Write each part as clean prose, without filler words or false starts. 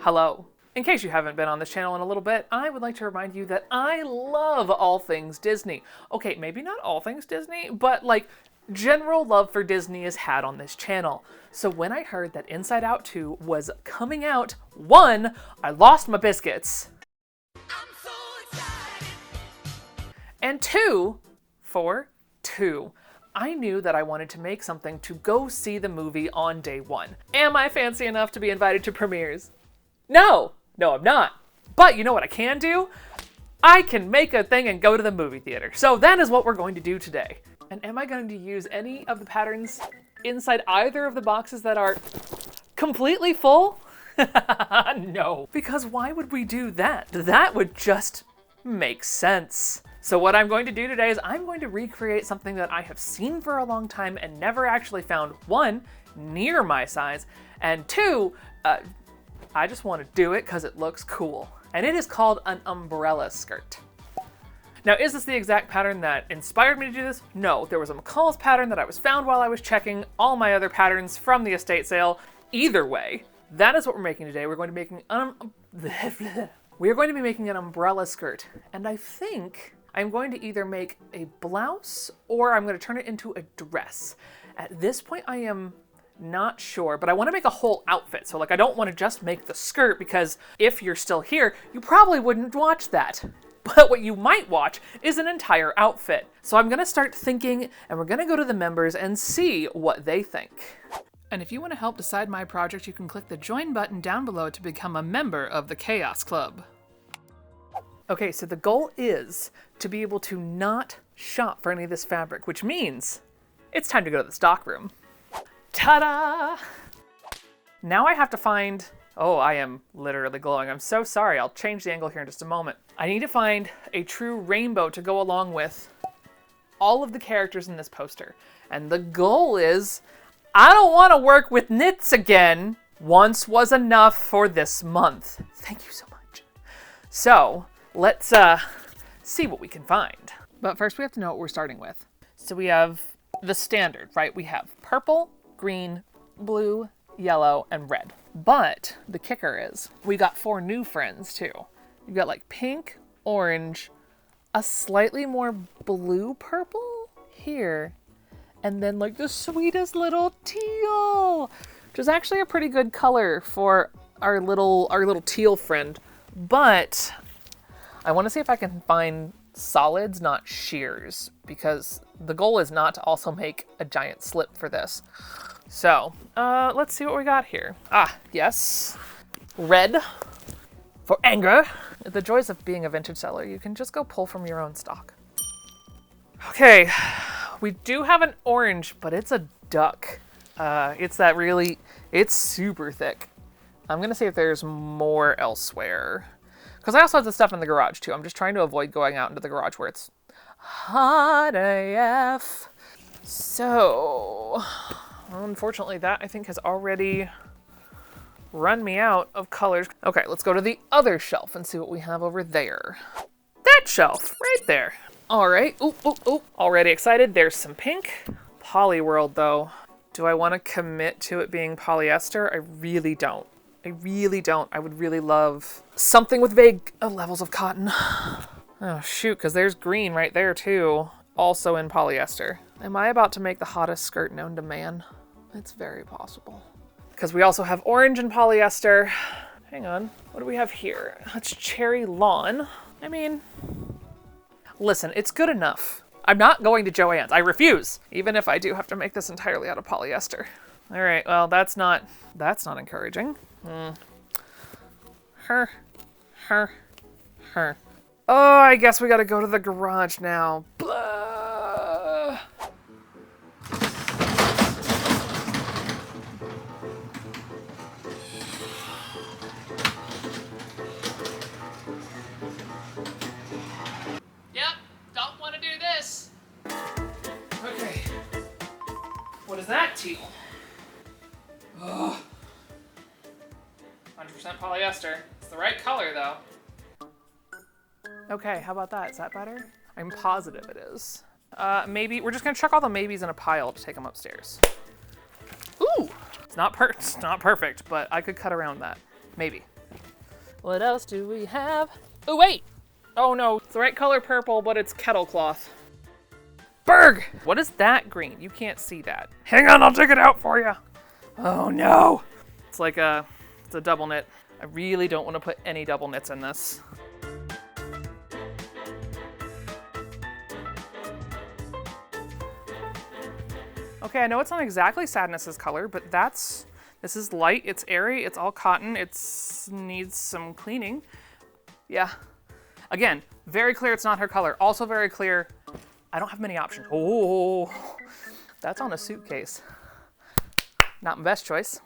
Hello. In case you haven't been on this channel in a little bit, I would like to remind you that I love all things Disney. Okay, maybe not all things Disney, but like general love for Disney is had on this channel. So when I heard that Inside Out 2 was coming out, 1, I lost my biscuits. I'm so excited. And 2, I knew that I wanted to make something to go see the movie on day 1. Am I fancy enough to be invited to premieres? No, I'm not. But you know what I can do? I can make a thing and go to the movie theater. So that is what we're going to do today. And am I going to use any of the patterns inside either of the boxes that are completely full? No. Because why would we do that? That would just make sense. So what I'm going to do today is I'm going to recreate something that I have seen for a long time and never actually found, 1, near my size, and 2, I just want to do it because it looks cool. And it is called an umbrella skirt. Now, is this the exact pattern that inspired me to do this? No, there was a McCall's pattern that I was found while I was checking all my other patterns from the estate sale. Either way, that is what we're making today. We're going to be making an umbrella skirt. And I think I'm going to either make a blouse or I'm going to turn it into a dress. At this point, I am not sure, but I want to make a whole outfit. So like, I don't want to just make the skirt because if you're still here, you probably wouldn't watch that. But what you might watch is an entire outfit. So I'm going to start thinking and we're going to go to the members and see what they think. And if you want to help decide my project, you can click the join button down below to become a member of the Chaos Club. Okay, so the goal is to be able to not shop for any of this fabric, which means it's time to go to the stock room. Ta-da! Now I have to find, oh, I am literally glowing. I'm so sorry. I'll change the angle here in just a moment. I need to find a true rainbow to go along with all of the characters in this poster. And the goal is, I don't want to work with knits again. Once was enough for this month. Thank you so much. So let's see what we can find. But first we have to know what we're starting with. So we have the standard, right? We have purple, green, blue, yellow, and red. But the kicker is we got 4 new friends too. You've got like pink, orange, a slightly more blue purple here, and then like the sweetest little teal, which is actually a pretty good color for our little teal friend. But I want to see if I can find solids, not sheers, because the goal is not to also make a giant slip for this. So let's see what we got here. Ah, yes. Red for anger. The joys of being a vintage seller, you can just go pull from your own stock. Okay, we do have an orange, but it's a duck. It's super thick. I'm gonna see if there's more elsewhere. Because I also have the stuff in the garage too. I'm just trying to avoid going out into the garage where it's hot AF. So, unfortunately that I think has already run me out of colors. Okay, let's go to the other shelf and see what we have over there. That shelf, right there. All right, already excited. There's some pink. Polyworld though. Do I want to commit to it being polyester? I really don't. I would really love something with vague levels of cotton. Oh shoot, because there's green right there too. Also in polyester. Am I about to make the hottest skirt known to man? It's very possible. Because we also have orange and polyester. Hang on, what do we have here? It's cherry lawn. I mean, listen, it's good enough. I'm not going to Joann's, I refuse. Even if I do have to make this entirely out of polyester. All right, well, that's not encouraging. Her. Oh, I guess we gotta go to the garage now. Blah. Yep, don't want to do this. Okay. What is that teal? Ugh. 100% polyester. It's the right color though. Okay, how about that? Is that better? I'm positive it is. Maybe, we're just gonna chuck all the maybes in a pile to take them upstairs. Ooh! It's not perfect, but I could cut around that. Maybe. What else do we have? Oh, wait. Oh no, it's the right color purple, but it's kettle cloth. Berg! What is that green? You can't see that. Hang on, I'll dig it out for you. Oh no. It's a double knit. I really don't want to put any double knits in this. Okay, I know it's not exactly Sadness's color, but this is light, it's airy, it's all cotton, it needs some cleaning. Yeah. Again, very clear it's not her color. Also very clear, I don't have many options. Oh, that's on a suitcase. Not my best choice.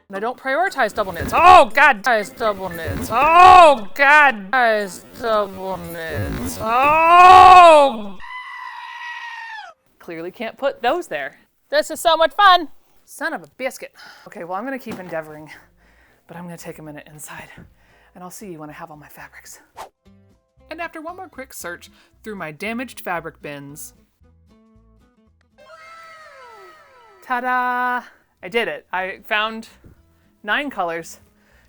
And I don't prioritize double knits. Oh God, guys, double knits. Oh God, guys, double knits. Oh! Clearly can't put those there. This is so much fun. Son of a biscuit. Okay, well, I'm gonna keep endeavoring, but I'm gonna take a minute inside, and I'll see you when I have all my fabrics. And after one more quick search through my damaged fabric bins, ta-da! I did it. I found 9 colors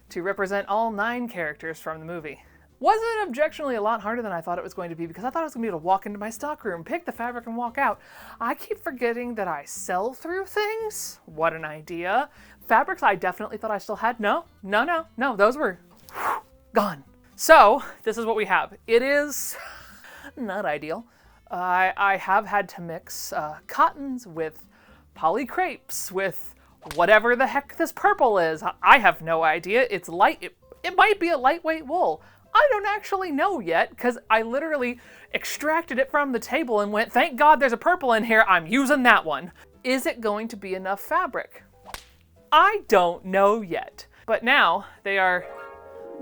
to represent all 9 characters from the movie. Wasn't objectionably a lot harder than I thought it was going to be because I thought I was going to be able to walk into my stockroom, pick the fabric, and walk out. I keep forgetting that I sell through things. What an idea. Fabrics I definitely thought I still had. No, those were gone. So this is what we have. It is not ideal. I have had to mix cottons with poly crepes with whatever the heck this purple is. I have no idea. It's light. It might be a lightweight wool. I don't actually know yet because I literally extracted it from the table and went, thank God there's a purple in here. I'm using that one. Is it going to be enough fabric? I don't know yet. But now they are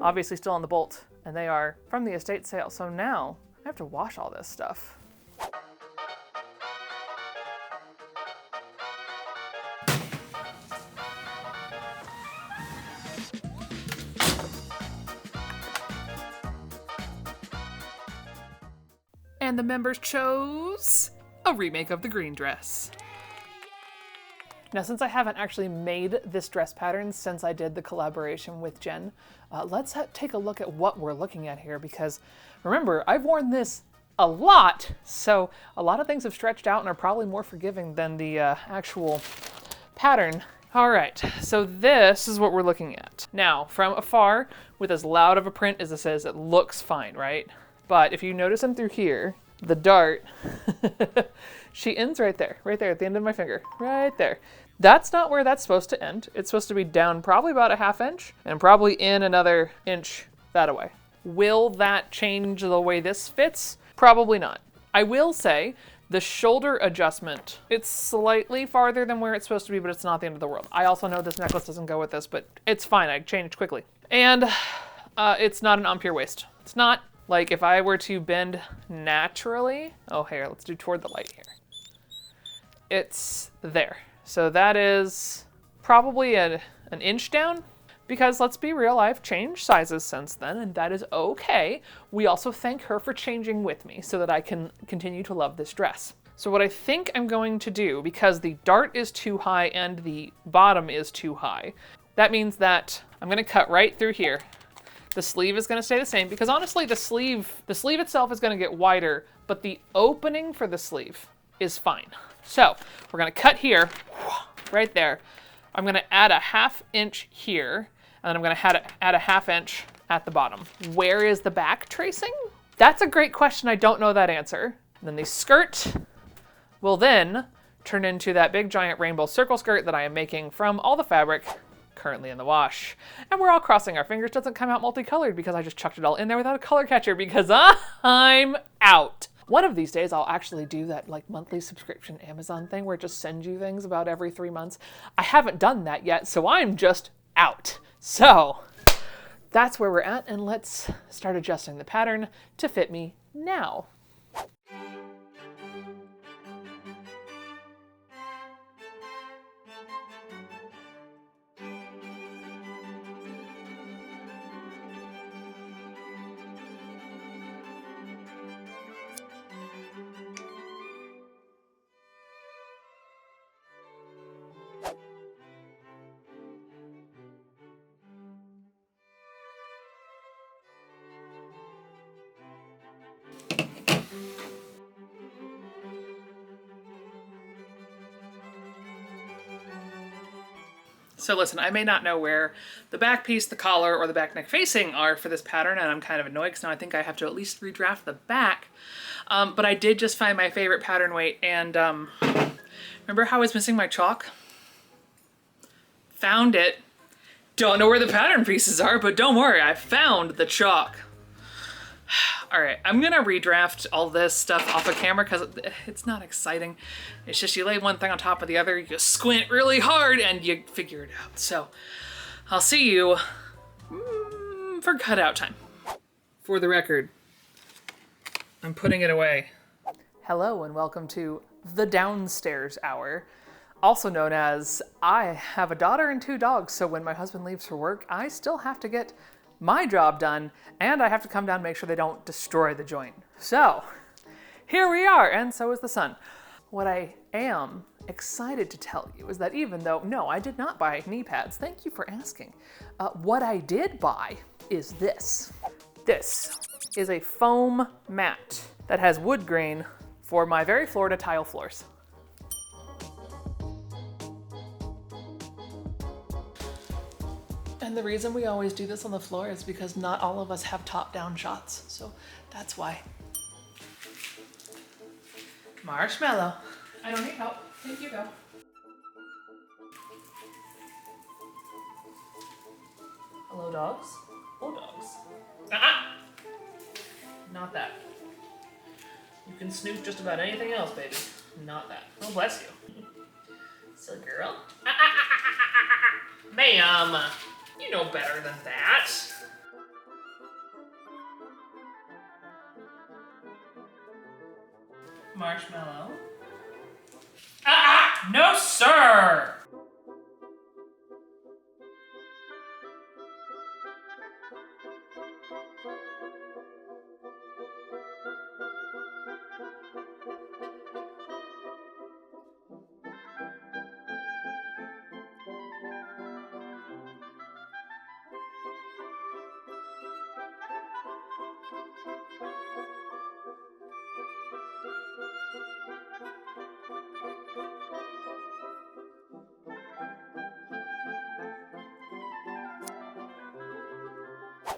obviously still on the bolt and they are from the estate sale. So now I have to wash all this stuff. And the members chose a remake of the green dress. Now, since I haven't actually made this dress pattern since I did the collaboration with Jen, let's take a look at what we're looking at here because remember, I've worn this a lot, so a lot of things have stretched out and are probably more forgiving than the actual pattern. All right, so this is what we're looking at. Now, from afar, with as loud of a print as this is, it looks fine, right? But if you notice them through here, the dart, she ends right there at the end of my finger, right there. That's not where that's supposed to end. It's supposed to be down probably about a ½ inch and probably in another inch that away. Will that change the way this fits? Probably not. I will say the shoulder adjustment, it's slightly farther than where it's supposed to be, but it's not the end of the world. I also know this necklace doesn't go with this, but it's fine. I changed quickly. And it's not an empire waist. It's not. Like if I were to bend naturally, oh here, let's do toward the light here. It's there. So that is probably an inch down because let's be real, I've changed sizes since then and that is okay. We also thank her for changing with me so that I can continue to love this dress. So what I think I'm going to do, because the dart is too high and the bottom is too high, that means that I'm gonna cut right through here. The sleeve is going to stay the same because honestly the sleeve itself is going to get wider, but the opening for the sleeve is fine. So we're going to cut here, right there. I'm going to add a ½ inch here, and then I'm going to add a ½ inch at the bottom. Where is the back tracing? That's a great question. I don't know that answer. And then the skirt will then turn into that big giant rainbow circle skirt that I am making from all the fabric currently in the wash. And we're all crossing our fingers it doesn't come out multicolored because I just chucked it all in there without a color catcher because I'm out. One of these days I'll actually do that like monthly subscription Amazon thing where it just sends you things about every 3 months. I haven't done that yet, so I'm just out. So that's where we're at, and let's start adjusting the pattern to fit me now. So listen, I may not know where the back piece, the collar, or the back neck facing are for this pattern, and I'm kind of annoyed because now I think I have to at least redraft the back. But I did just find my favorite pattern weight, and remember how I was missing my chalk? Found it. Don't know where the pattern pieces are, but don't worry, I found the chalk. All right, I'm gonna redraft all this stuff off of camera because it's not exciting. It's just you lay one thing on top of the other, you squint really hard, and you figure it out. So I'll see you for cutout time. For the record, I'm putting it away. Hello and welcome to the downstairs hour, also known as I have a daughter and 2 dogs, so when my husband leaves for work, I still have to get my job done, and I have to come down and make sure they don't destroy the joint. So here we are, and so is the sun. What I am excited to tell you is that even though, no, I did not buy knee pads, thank you for asking. What I did buy is this. This is a foam mat that has wood grain for my very Florida tile floors. And the reason we always do this on the floor is because not all of us have top-down shots, so that's why. Marshmallow. I don't need help. Thank you, though. Hello, dogs. Oh, dogs. Ah! Not that. You can snoop just about anything else, baby. Not that. Oh, bless you. So, girl. Ma'am. You know better than that. Marshmallow. Ah! No, sir!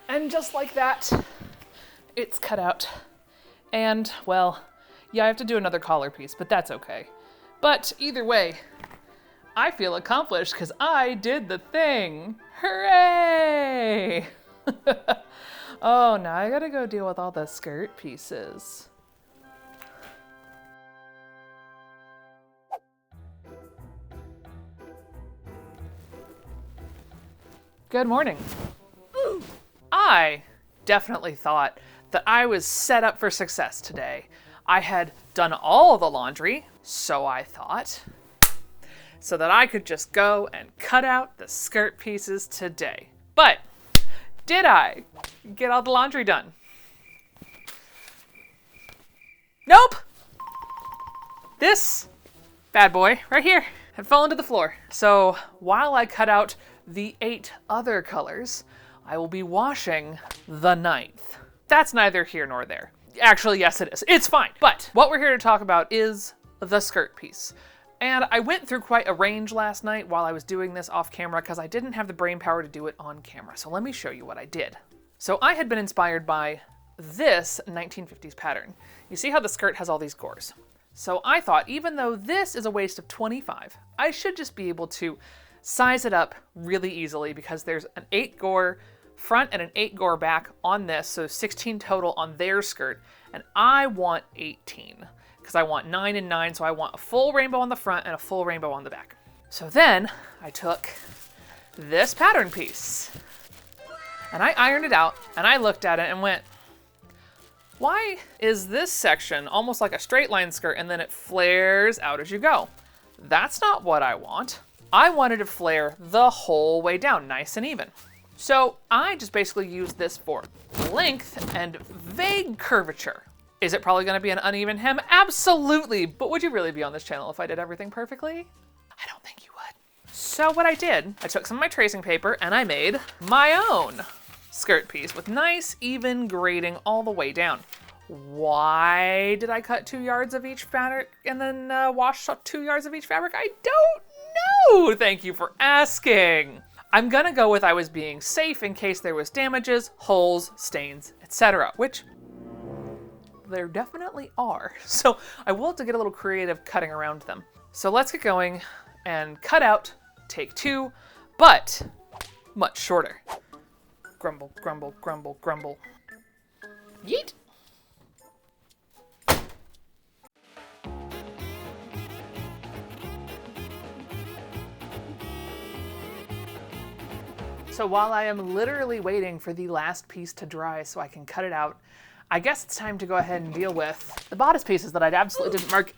And just like that, it's cut out. And, well, yeah, I have to do another collar piece, but that's okay. But either way, I feel accomplished because I did the thing. Hooray! Oh, now I gotta go deal with all the skirt pieces. Good morning. I definitely thought that I was set up for success today. I had done all the laundry, so I thought, so that I could just go and cut out the skirt pieces today. But did I get all the laundry done? Nope. This bad boy right here had fallen to the floor. So while I cut out the 8 other colors, I will be washing the 9th. That's neither here nor there. Actually, yes, it is. It's fine. But what we're here to talk about is the skirt piece. And I went through quite a range last night while I was doing this off camera because I didn't have the brain power to do it on camera. So let me show you what I did. So I had been inspired by this 1950s pattern. You see how the skirt has all these gores? So I thought, even though this is a waist of 25, I should just be able to size it up really easily because there's an 8 gore front and an 8 gore back on this, so 16 total on their skirt, and I want 18 because I want 9 and 9, so I want a full rainbow on the front and a full rainbow on the back. So then I took this pattern piece and I ironed it out and I looked at it and went, why is this section almost like a straight line skirt and then it flares out as you go? That's not what I want. I wanted to flare the whole way down, nice and even. So I just basically used this for length and vague curvature. Is it probably gonna be an uneven hem? Absolutely, but would you really be on this channel if I did everything perfectly? I don't think you would. So what I did, I took some of my tracing paper and I made my own skirt piece with nice, even grading all the way down. Why did I cut 2 yards of each fabric and then wash 2 yards of each fabric? I don't know. Thank you for asking. I'm gonna go with I was being safe in case there was damages, holes, stains, etc., which there definitely are. So I will have to get a little creative cutting around them. So let's get going and cut out take 2, but much shorter. Grumble, grumble, grumble, grumble. Yeet. So while I am literally waiting for the last piece to dry so I can cut it out, I guess it's time to go ahead and deal with the bodice pieces that I absolutely didn't mark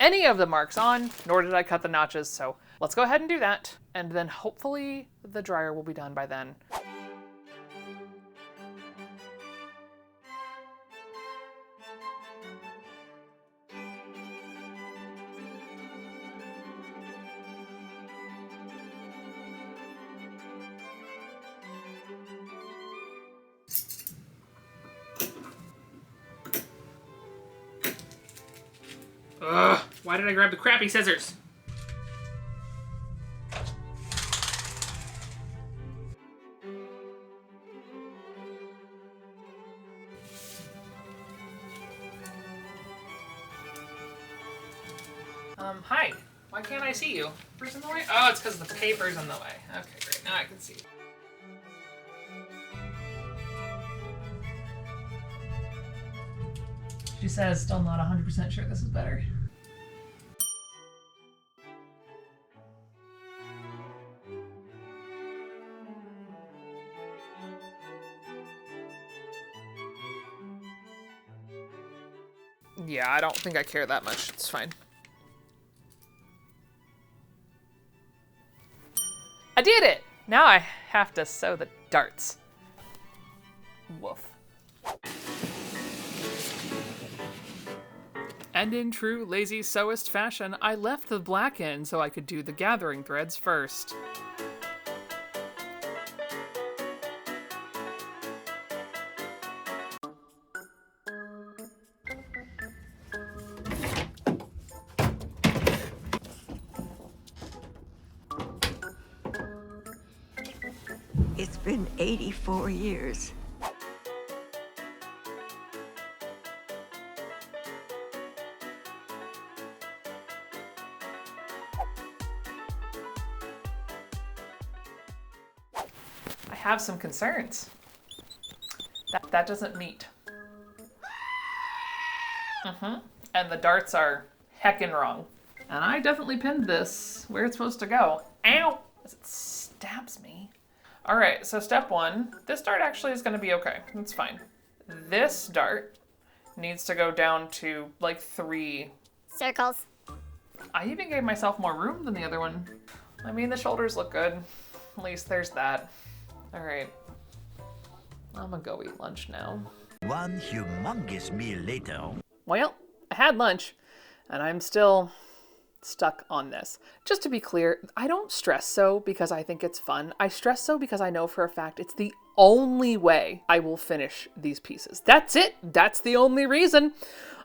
any of the marks on, nor did I cut the notches. So let's go ahead and do that. And then hopefully the dryer will be done by then. Ugh, why did I grab the crappy scissors? Hi. Why can't I see you? Paper's in the way? Oh, it's because the paper's in the way. Okay, great. Now I can see. She says, still not 100% sure this is better. Yeah, I don't think I care that much. It's fine. I did it! Now I have to sew the darts. Woof. And in true lazy sewist fashion, I left the black end so I could do the gathering threads first. It's been 84 years. I have some concerns. That doesn't meet. And the darts are heckin' wrong. And I definitely pinned this where it's supposed to go. Ow! As it stabs me. All right, so step 1, this dart actually is gonna be okay. That's fine. This dart needs to go down to like 3 circles. I even gave myself more room than the other one. I mean, the shoulders look good. At least there's that. All right, I'm gonna go eat lunch now. One humongous meal later. Well, I had lunch and I'm still stuck on this. Just to be clear, I don't stress sew because I think it's fun. I stress sew because I know for a fact it's the only way I will finish these pieces. That's it. That's the only reason.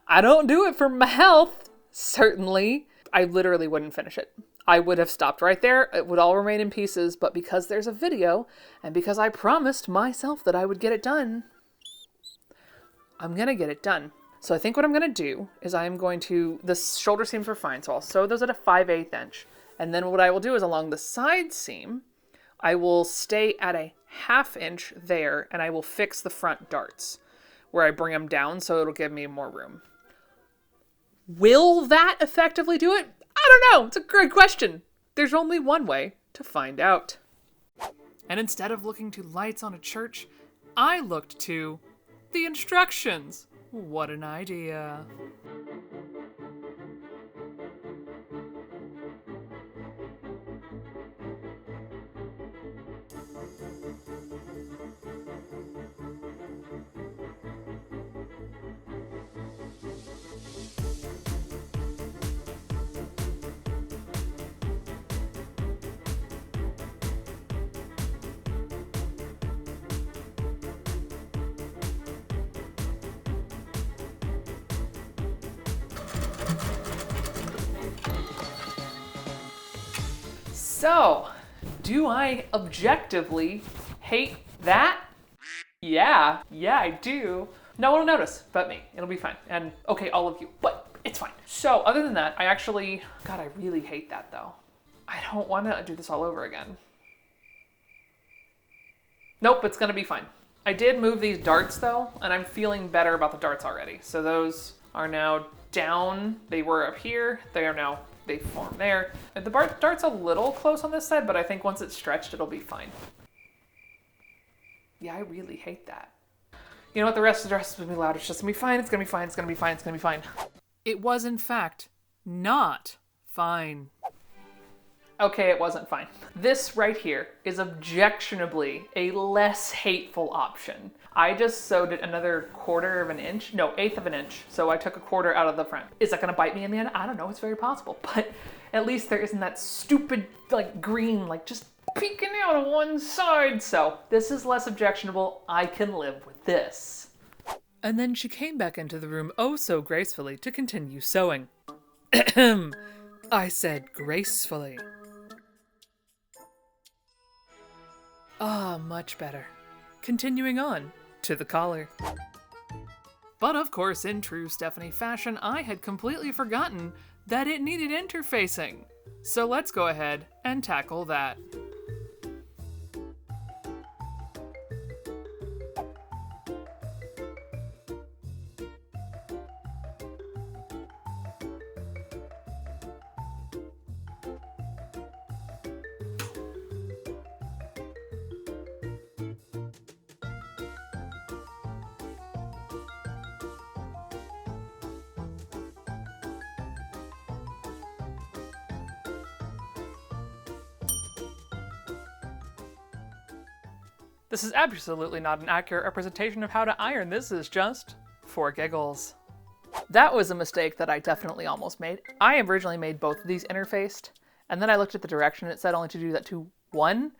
I don't do it for my health, certainly. I literally wouldn't finish it. I would have stopped right there. It would all remain in pieces, but because there's a video and because I promised myself that I would get it done, I'm gonna get it done. So I think what I'm gonna do is the shoulder seams were fine, so I'll sew those at a 5/8 inch. And then what I will do is along the side seam, I will stay at a 1/2 inch there and I will fix the front darts where I bring them down so it'll give me more room. Will that effectively do it? I don't know. It's a great question. There's only one way to find out. And instead of looking to lights on a church, I looked to the instructions. What an idea. So, do I objectively hate that? Yeah, I do. No one will notice but me. It'll be fine. And okay, all of you, but it's fine. So other than that, God, I really hate that though. I don't want to do this all over again. Nope, it's gonna be fine. I did move these darts though, and I'm feeling better about the darts already. So those are now down. They were up here. They form there. And the dart's a little close on this side, but I think once it's stretched, it'll be fine. Yeah, I really hate that. You know what? The rest of the dress is gonna be loud. It's just gonna be fine. It's gonna be fine. It's gonna be fine. It's gonna be fine. It was, in fact, not fine. Okay, it wasn't fine. This right here is objectionably a less hateful option. I just sewed it another 1/4 of an inch. No, 1/8 of an inch. So I took a 1/4 out of the front. Is that gonna bite me in the end? I don't know. It's very possible. But at least there isn't that stupid, like, green, like, just peeking out on one side. So this is less objectionable. I can live with this. And then she came back into the room oh so gracefully to continue sewing. I said gracefully. Ah, much better. Continuing on to the collar. But of course, in true Stephanie fashion, I had completely forgotten that it needed interfacing. So let's go ahead and tackle that. This is absolutely not an accurate representation of how to iron. This is just for giggles. That was a mistake that I definitely almost made. I originally made both of these interfaced, and then I looked at the direction. It said only to do that to one.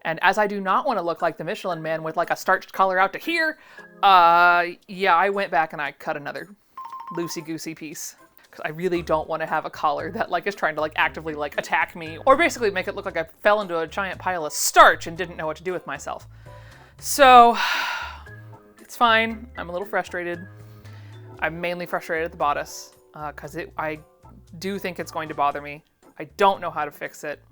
And as I do not want to look like the Michelin Man with like a starched collar out to here, yeah, I went back and I cut another loosey-goosey piece. Because I really don't want to have a collar that like is trying to like actively like attack me, or basically make it look like I fell into a giant pile of starch and didn't know what to do with myself. So, it's fine. I'm a little frustrated. I'm mainly frustrated at the bodice, because I do think it's going to bother me. I don't know how to fix it.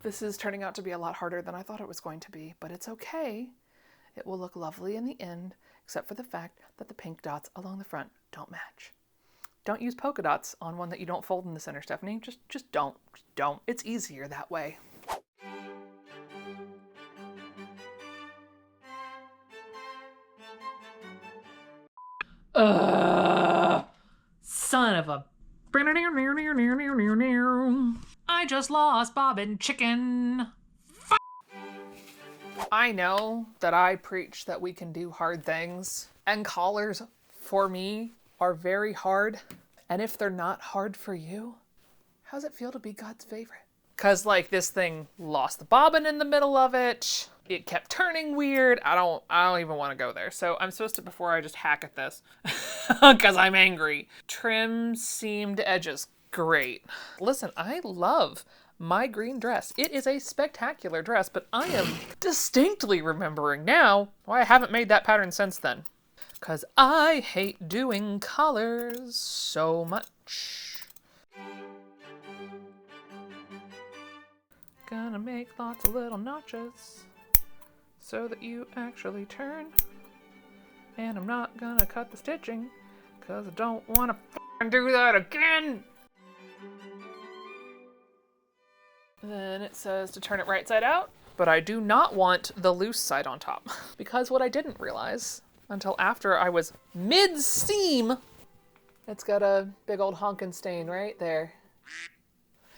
This is turning out to be a lot harder than I thought it was going to be, but it's okay. It will look lovely in the end, except for the fact that the pink dots along the front don't match. Don't use polka dots on one that you don't fold in the center, Stephanie. Just don't. Just don't. It's easier that way. Son of a... I just lost Bobbin Chicken. I know that I preach that we can do hard things, and collars, for me, are very hard. And if they're not hard for you, how's it feel to be God's favorite? Cause like this thing lost the bobbin in the middle of it. It kept turning weird. I don't even want to go there. So I'm supposed to, before I just hack at this, cause I'm angry. Trim seamed edges, great. Listen, I love my green dress. It is a spectacular dress, but I am distinctly remembering now why I haven't made that pattern since then. Cause I hate doing collars so much. Gonna make lots of little notches so that you actually turn. And I'm not gonna cut the stitching cause I don't wanna do that again. Then it says to turn it right side out, but I do not want the loose side on top because what I didn't realize until after I was mid-seam, it's got a big old honkin' stain right there.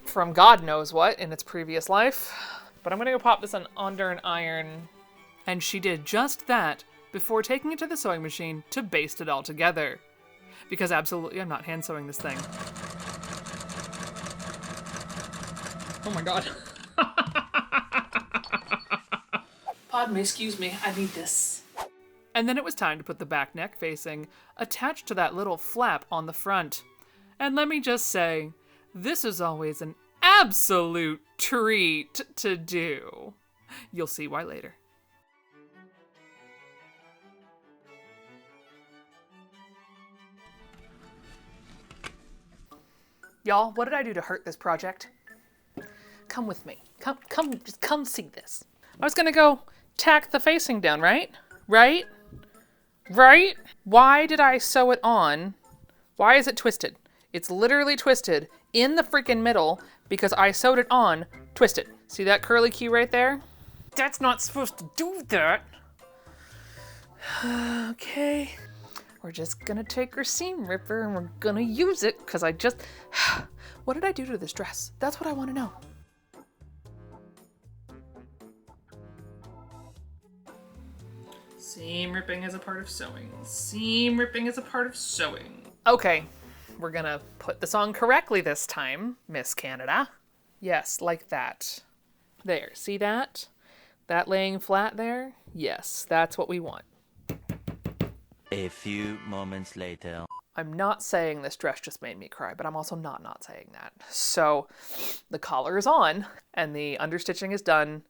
From God knows what in its previous life. But I'm gonna go pop this under an iron. And she did just that before taking it to the sewing machine to baste it all together. Because absolutely I'm not hand sewing this thing. Oh my God. Pardon me, excuse me, I need this. And then it was time to put the back neck facing attached to that little flap on the front. And let me just say, this is always an absolute treat to do. You'll see why later. Y'all, what did I do to hurt this project? Come with me. Just come see this. I was gonna go tack the facing down, right? Right? Why did I sew it on? Why is it twisted? It's literally twisted in the freaking middle because I sewed it on twisted. See that curly Q right there? That's not supposed to do that. Okay. We're just gonna take our seam ripper and we're gonna use it because what did I do to this dress? That's what I want to know. Seam ripping is a part of sewing. Seam ripping is a part of sewing. Okay, we're gonna put this on correctly this time, Miss Canada. Yes, like that. There, see that? That laying flat there? Yes, that's what we want. A few moments later. I'm not saying this dress just made me cry, but I'm also not saying that. So the collar is on and the understitching is done.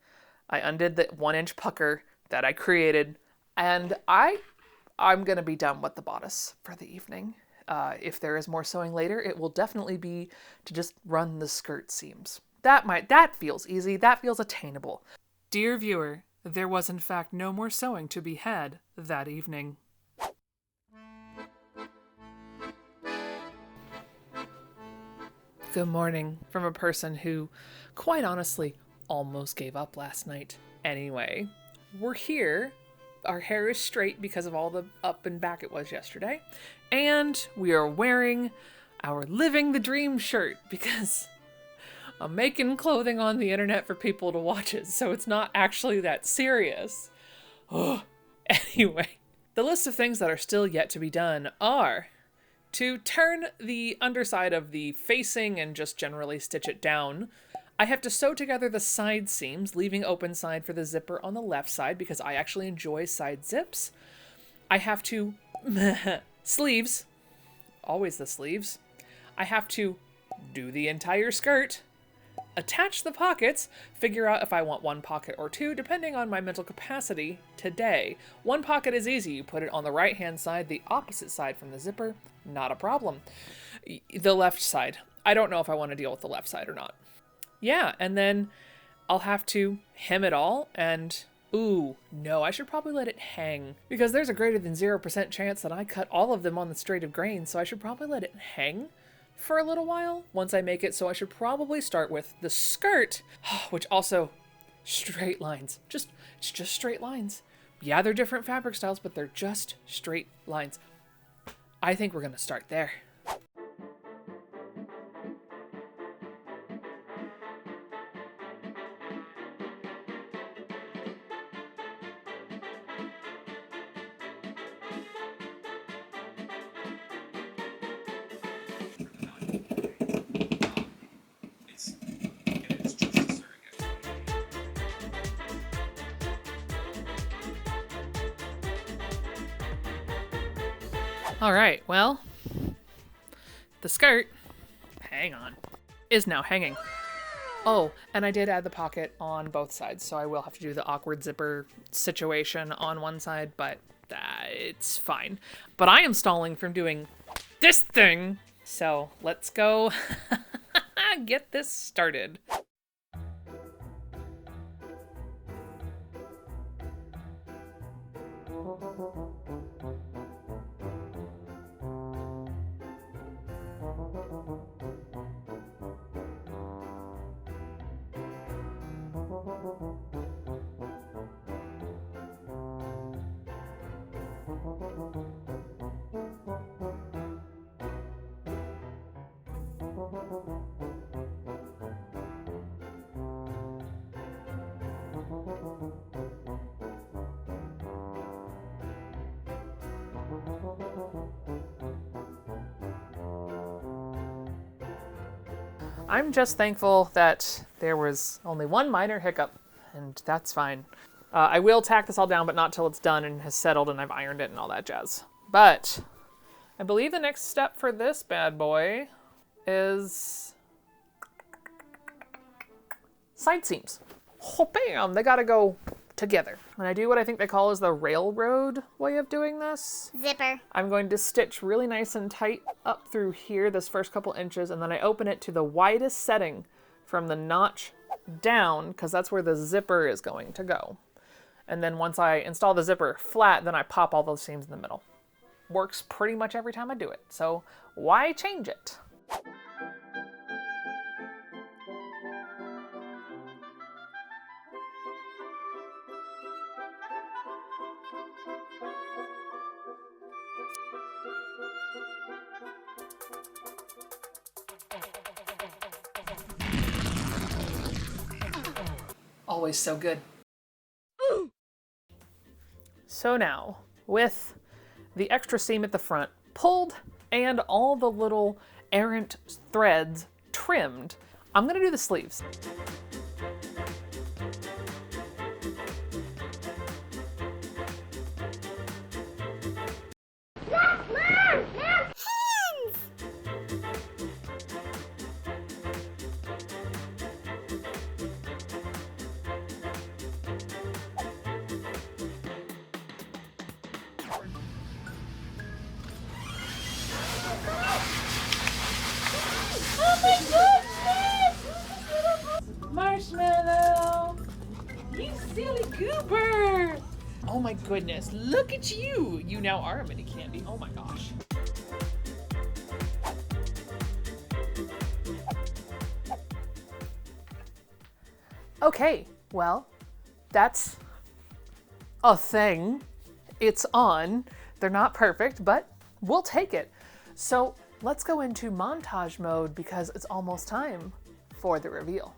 I undid the 1-inch pucker that I created, and I'm gonna be done with the bodice for the evening. If there is more sewing later, it will definitely be to just run the skirt seams. That feels easy. That feels attainable. Dear viewer, there was in fact no more sewing to be had that evening. Good morning from a person who, quite honestly, almost gave up last night. Anyway, we're here. Our hair is straight because of all the up and back it was yesterday. And we are wearing our Living the Dream shirt because I'm making clothing on the internet for people to watch it, so it's not actually that serious. Oh, anyway, the list of things that are still yet to be done are to turn the underside of the facing and just generally stitch it down. I have to sew together the side seams, leaving open side for the zipper on the left side because I actually enjoy side zips. I have to sleeves, always the sleeves. I have to do the entire skirt, attach the pockets, figure out if I want 1 pocket or 2, depending on my mental capacity today. 1 pocket is easy. You put it on the right-hand side, the opposite side from the zipper, not a problem. The left side, I don't know if I want to deal with the left side or not. Yeah, and then I'll have to hem it all and, ooh, no, I should probably let it hang because there's a greater than 0% chance that I cut all of them on the straight of grain, so I should probably let it hang for a little while once I make it. So I should probably start with the skirt, which also straight lines. It's just straight lines. Yeah, they're different fabric styles, but they're just straight lines. I think we're gonna start there. All right, well, the skirt, hang on, is now hanging. Oh, and I did add the pocket on both sides, so I will have to do the awkward zipper situation on one side, but it's fine. But I am stalling from doing this thing, so let's go get this started. I'm just thankful that there was only one minor hiccup, and that's fine. I will tack this all down, but not till it's done and has settled and I've ironed it and all that jazz. But I believe the next step for this bad boy is side seams. Oh, bam, they gotta go together. And I do what I think they call is the railroad way of doing this. Zipper. I'm going to stitch really nice and tight up through here, this first couple inches, and then I open it to the widest setting from the notch down, because that's where the zipper is going to go. And then once I install the zipper flat, then I pop all those seams in the middle. Works pretty much every time I do it, so why change it? Always so good. So now, with the extra seam at the front pulled and all the little errant threads trimmed, I'm gonna do the sleeves. Marshmallow! You silly goober! Oh my goodness, look at you! You now are a mini candy. Oh my gosh. Okay, well, that's a thing. It's on. They're not perfect, but we'll take it. So let's go into montage mode because it's almost time for the reveal.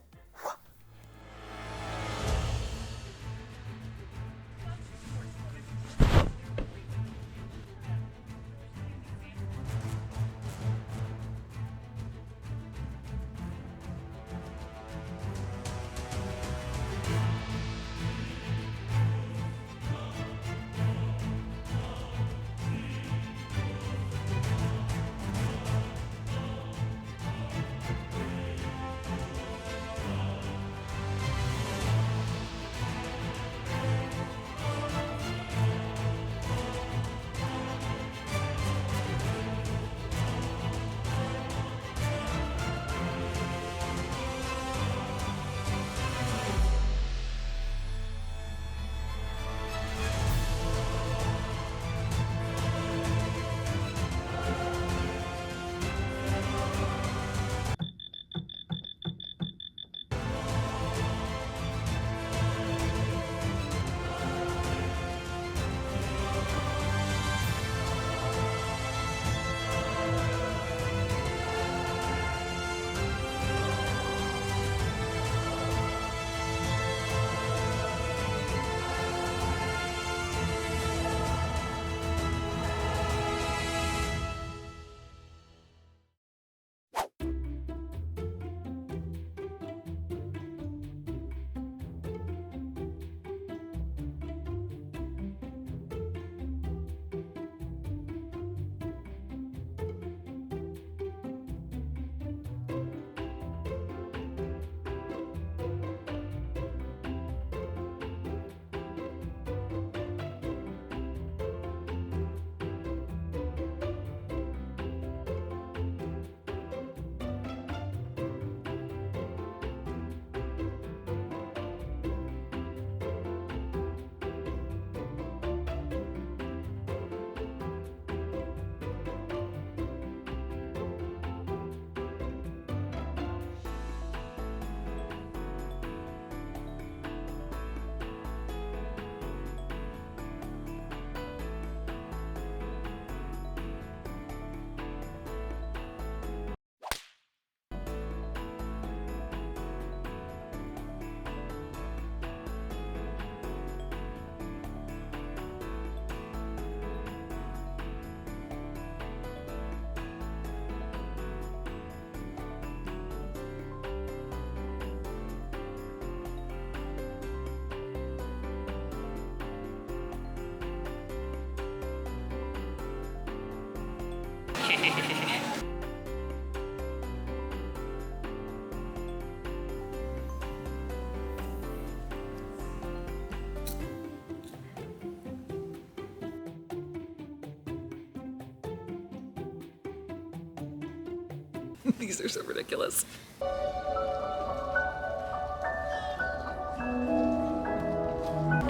These are so ridiculous.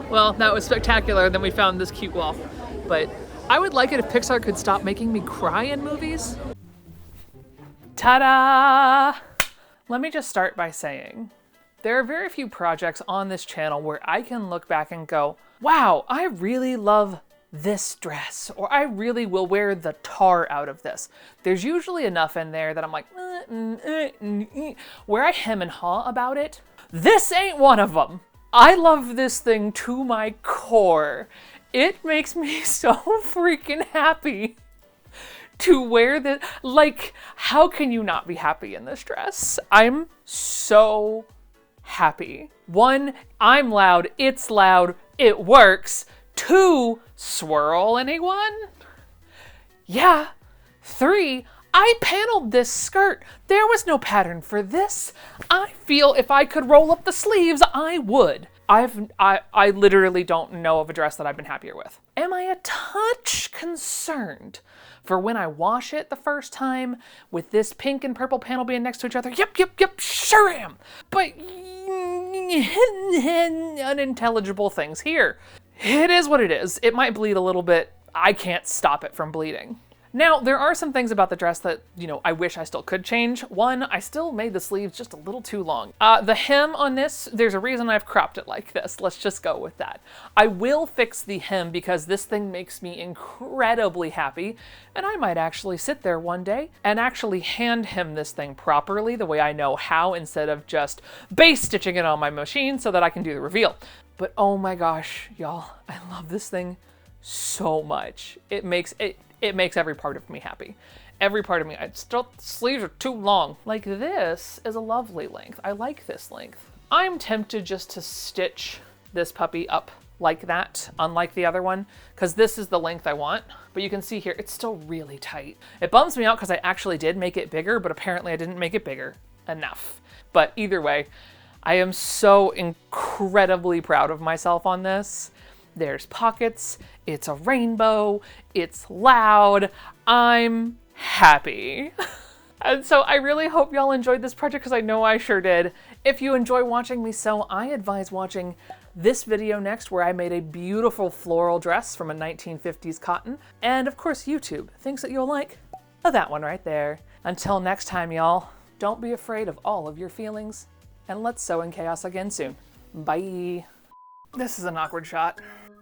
Well, that was spectacular. Then we found this cute wall. But I would like it if Pixar could stop making me cry in movies. Ta-da! Let me just start by saying, there are very few projects on this channel where I can look back and go, wow, I really love this dress, or I really will wear the tar out of this. There's usually enough in there that I'm like, where I hem and haw about it. This ain't one of them. I love this thing to my core. It makes me so freaking happy to wear this. Like, how can you not be happy in this dress? I'm so happy. 1, I'm loud, it's loud, it works. 2, swirl anyone? Yeah. 3, I paneled this skirt. There was no pattern for this. I feel if I could roll up the sleeves, I would. I literally don't know of a dress that I've been happier with. Am I a touch concerned for when I wash it the first time with this pink and purple panel being next to each other? Yep, sure am. But unintelligible things here. It is what it is. It might bleed a little bit. I can't stop it from bleeding. Now, there are some things about the dress that, I wish I still could change. 1, I still made the sleeves just a little too long. The hem on this, there's a reason I've cropped it like this. Let's just go with that. I will fix the hem because this thing makes me incredibly happy, and I might actually sit there one day and actually hand hem this thing properly the way I know how, instead of just base stitching it on my machine so that I can do the reveal. But oh my gosh, y'all, I love this thing so much. It makes every part of me happy. Every part of me. Sleeves are too long. Like, this is a lovely length. I like this length. I'm tempted just to stitch this puppy up like that, unlike the other one, because this is the length I want. But you can see here, it's still really tight. It bums me out because I actually did make it bigger, but apparently I didn't make it bigger enough. But either way, I am so incredibly proud of myself on this. There's pockets, it's a rainbow, it's loud, I'm happy. And so I really hope y'all enjoyed this project because I know I sure did. If you enjoy watching me sew, I advise watching this video next where I made a beautiful floral dress from a 1950s cotton. And of course YouTube thinks that you'll like that one right there. Until next time, y'all, don't be afraid of all of your feelings, and let's sew in chaos again soon. Bye. This is an awkward shot.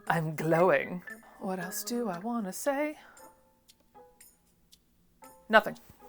I'm glowing. What else do I want to say? Nothing.